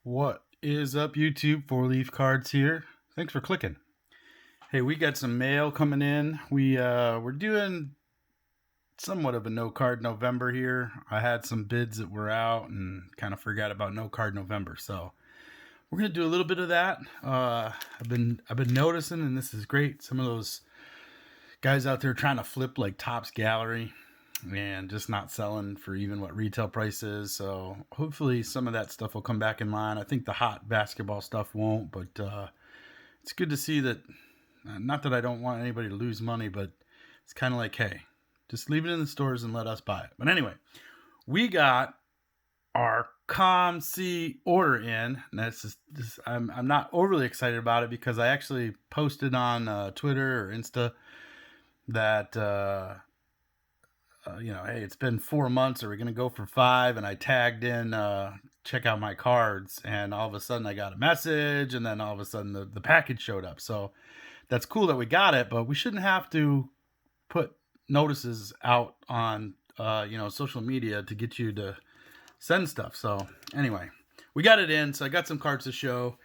What is up, YouTube? Four Leaf Cards here. Thanks for clicking. Hey, we got some mail coming in. We're doing somewhat of a no card November here. I had some bids that were out and kind of forgot about no card November, so we're gonna do a little bit of that. I've been noticing, and this is great. Some of those guys out there trying to flip like Topps Gallery and just not selling for even what retail price is. So hopefully some of that stuff will come back in line. I think the hot basketball stuff won't, but it's good to see that. Not that I don't want anybody to lose money, but it's kind of like, hey, just leave it in the stores and let us buy it. But anyway, we got our COMC order in. And that's just I'm not overly excited about it because I actually posted on Twitter or Insta that hey, it's been 4 months. Are we gonna go for 5? And I tagged in check out my cards, and all of a sudden I got a message, and then all of a sudden the package showed up. So that's cool that we got it, but we shouldn't have to put notices out on social media to get you to send stuff. So anyway, we got it in. So I got some cards to show.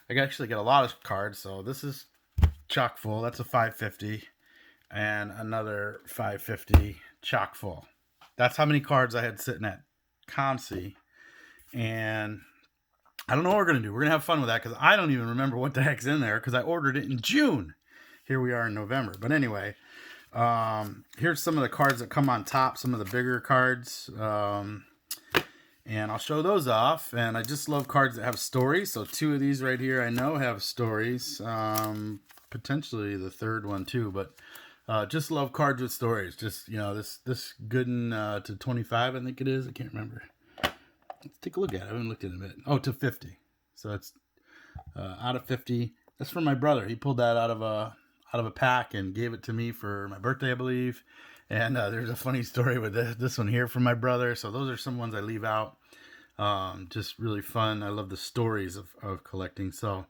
I actually got a lot of cards. So this is chock full. That's a 550 and another 550 chock full. That's how many cards I had sitting at COMC. And I don't know what we're going to do. We're going to have fun with that because I don't even remember what the heck's in there because I ordered it in June. Here we are in November. But anyway, here's some of the cards that come on top, some of the bigger cards. And I'll show those off. And I just love cards that have stories. So 2 of these right here I know have stories. Potentially the third one too. But just love cards with stories. Just, this Gooden to 25, I think it is. I can't remember. Let's take a look at it. I haven't looked at it in a minute. Oh, to 50. So it's out of 50. That's from my brother. He pulled that out of a pack and gave it to me for my birthday, I believe. And there's a funny story with this one here from my brother. So those are some ones I leave out. Just really fun. I love the stories of collecting. So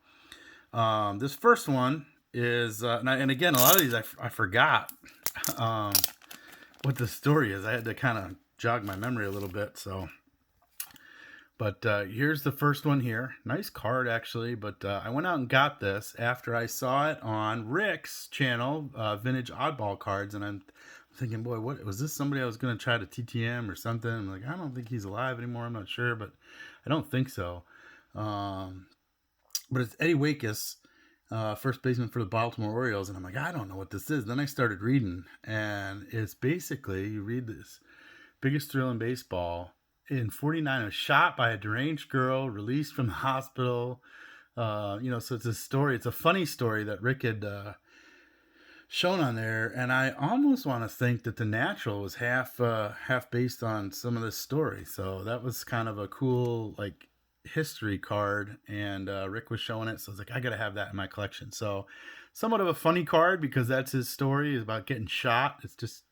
this first one is, and again, a lot of these I forgot what the story is. I had to kind of jog my memory a little bit. So. But here's the first one here. Nice card, actually. But I went out and got this after I saw it on Rick's channel, Vintage Oddball Cards. And I'm thinking, boy, what was this? Somebody I was going to try to TTM or something. I'm like, I don't think he's alive anymore. I'm not sure, but I don't think so. But it's Eddie Waitkus, first baseman for the Baltimore Orioles. And I'm like, I don't know what this is. Then I started reading. And it's basically, you read this, biggest thrill in baseball. In 49, was shot by a deranged girl, released from the hospital. So it's a story. It's a funny story that Rick had shown on there, and I almost want to think that The Natural was half based on some of this story. So that was kind of a cool history card, and Rick was showing it. So I was like, I gotta have that in my collection. So somewhat of a funny card because that's his story, is about getting shot. It's just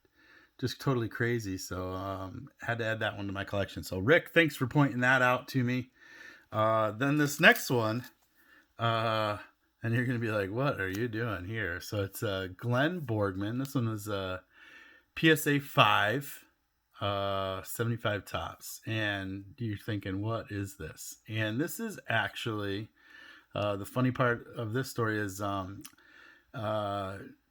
totally crazy. So had to add that one to my collection. So Rick, thanks for pointing that out to me. Then this next one, and you're gonna be like, what are you doing here? So it's Glenn Borgman. This one was PSA 5, 75 Topps. And you're thinking, what is this? And this is actually the funny part of this story is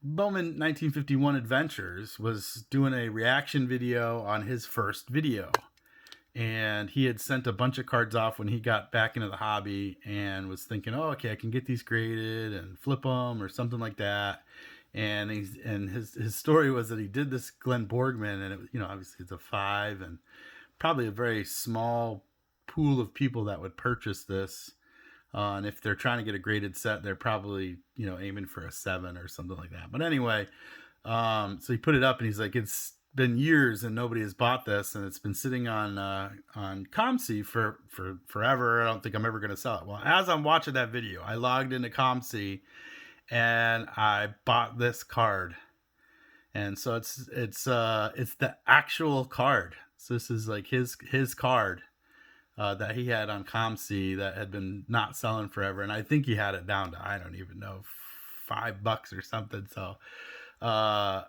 Bowman 1951 Adventures was doing a reaction video on his first video, and he had sent a bunch of cards off when he got back into the hobby and was thinking, oh, okay, I can get these graded and flip them or something like that. And his story was that he did this Glenn Borgman, and it, obviously it's a 5 and probably a very small pool of people that would purchase this. And if they're trying to get a graded set, they're probably, aiming for a 7 or something like that. But anyway, so he put it up and he's like, it's been years and nobody has bought this, and it's been sitting on COMC for forever. I don't think I'm ever going to sell it. Well, as I'm watching that video, I logged into COMC and I bought this card. And so it's the actual card. So this is like his card. That he had on COMC that had been not selling forever, and I think he had it down to, I don't even know, $5 or something. So I'll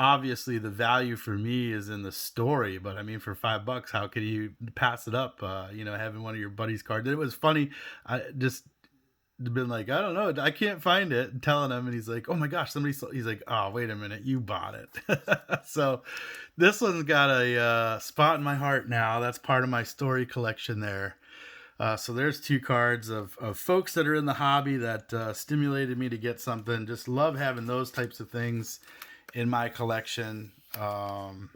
obviously the value for me is in the story, but I mean, for $5, how could you pass it up? Having one of your buddy's cards. It was funny. I just been like, I don't know, I can't find it. And telling him, and he's like, oh my gosh, somebody. He's like, oh wait a minute, you bought it. So this one's got a spot in my heart now. That's part of my story collection there. So there's two cards of folks that are in the hobby that stimulated me to get something. Just love having those types of things in my collection. The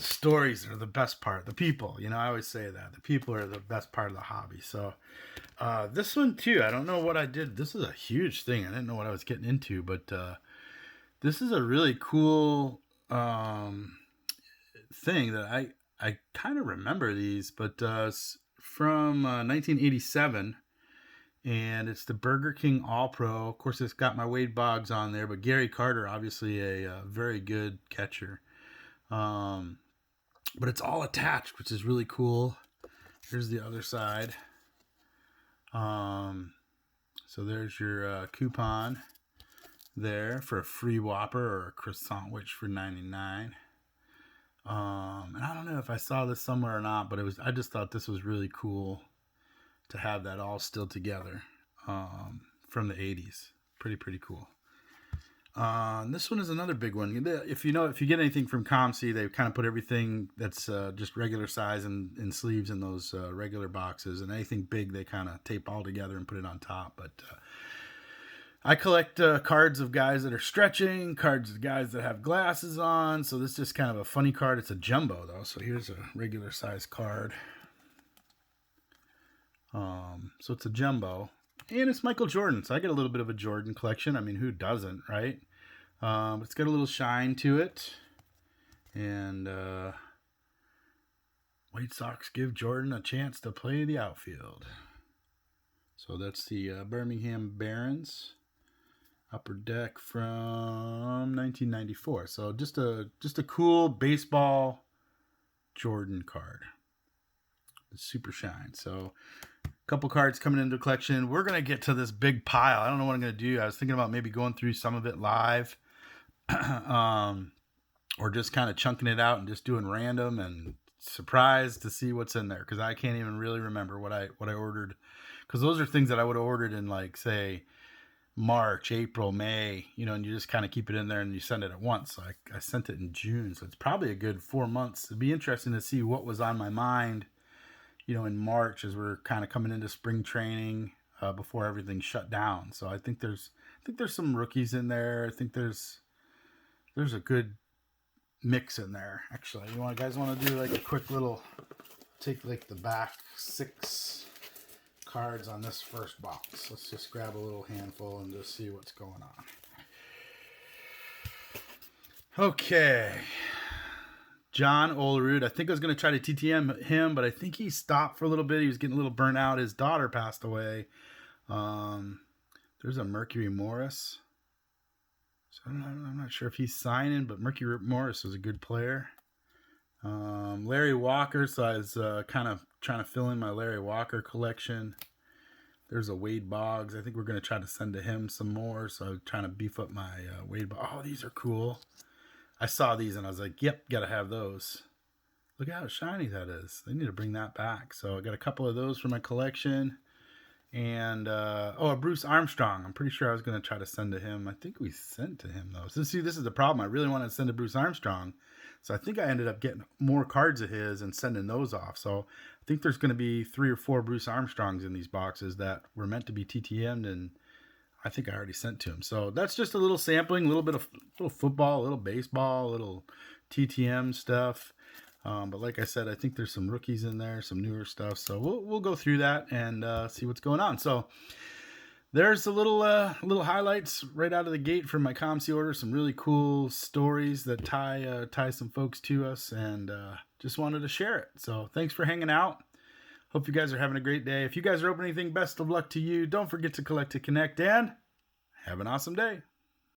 stories are the best part. The people, I always say that. The people are the best part of the hobby. So this one too, I don't know what I did. This is a huge thing. I didn't know what I was getting into, but this is a really cool thing that I kind of remember these, but it's from 1987, and it's the Burger King All-Pro. Of course, it's got my Wade Boggs on there, but Gary Carter, obviously a very good catcher. But it's all attached, which is really cool. Here's the other side. So there's your coupon there for a free Whopper or a croissant witch for $99. And I don't know if I saw this somewhere or not, but I just thought this was really cool to have that all still together, from the 80s. Pretty cool. This one is another big one. If you get anything from COMC, they kind of put everything that's just regular size in sleeves in those regular boxes, and anything big they kind of tape all together and put it on top. But I collect cards of guys that are stretching, cards of guys that have glasses on. So this is just kind of a funny card. It's a jumbo though, so here's a regular size card. So it's a jumbo. And it's Michael Jordan, so I get a little bit of a Jordan collection. I mean, who doesn't, right? But it's got a little shine to it. And White Sox give Jordan a chance to play the outfield. So that's the Birmingham Barons Upper Deck from 1994. So just a cool baseball Jordan card. The super shine. So couple cards coming into the collection. We're going to get to this big pile. I don't know what I'm going to do. I was thinking about maybe going through some of it live, or just kind of chunking it out and just doing random and surprised to see what's in there. Cause I can't even really remember what I ordered. Cause those are things that I would have ordered in, like, say, March, April, May, and you just kind of keep it in there and you send it at once. So I sent it in June. So it's probably a good 4 months. It'd be interesting to see what was on my mind, in March, as we're kind of coming into spring training, before everything shut down. So I think there's some rookies in there. I think there's a good mix in there. Actually, guys want to do like a quick little, take like the back 6 cards on this first box. Let's just grab a little handful and just see what's going on. Okay. John Olerud. I think I was going to try to TTM him, but I think he stopped for a little bit. He was getting a little burnt out. His daughter passed away. There's a Mercury Morris. So I'm not sure if he's signing, but Mercury Morris was a good player. Larry Walker. So I was kind of trying to fill in my Larry Walker collection. There's a Wade Boggs. I think we're going to try to send to him some more. So I'm trying to beef up my Wade Boggs. Oh, these are cool. I saw these and I was like, yep, got to have those. Look how shiny that is. They need to bring that back. So I got a couple of those for my collection. And, a Bruce Armstrong. I'm pretty sure I was going to try to send to him. I think we sent to him, though. So see, this is the problem. I really wanted to send to Bruce Armstrong. So I think I ended up getting more cards of his and sending those off. So I think there's going to be 3 or 4 Bruce Armstrongs in these boxes that were meant to be TTM'd, and I think I already sent to him. So that's just a little sampling, a little bit of little football, a little baseball, a little TTM stuff. But like I said, I think there's some rookies in there, some newer stuff. So we'll go through that and see what's going on. So there's a little highlights right out of the gate from my COMC order. Some really cool stories that tie some folks to us, and just wanted to share it. So thanks for hanging out. Hope you guys are having a great day. If you guys are opening anything, best of luck to you. Don't forget to collect to connect, and have an awesome day.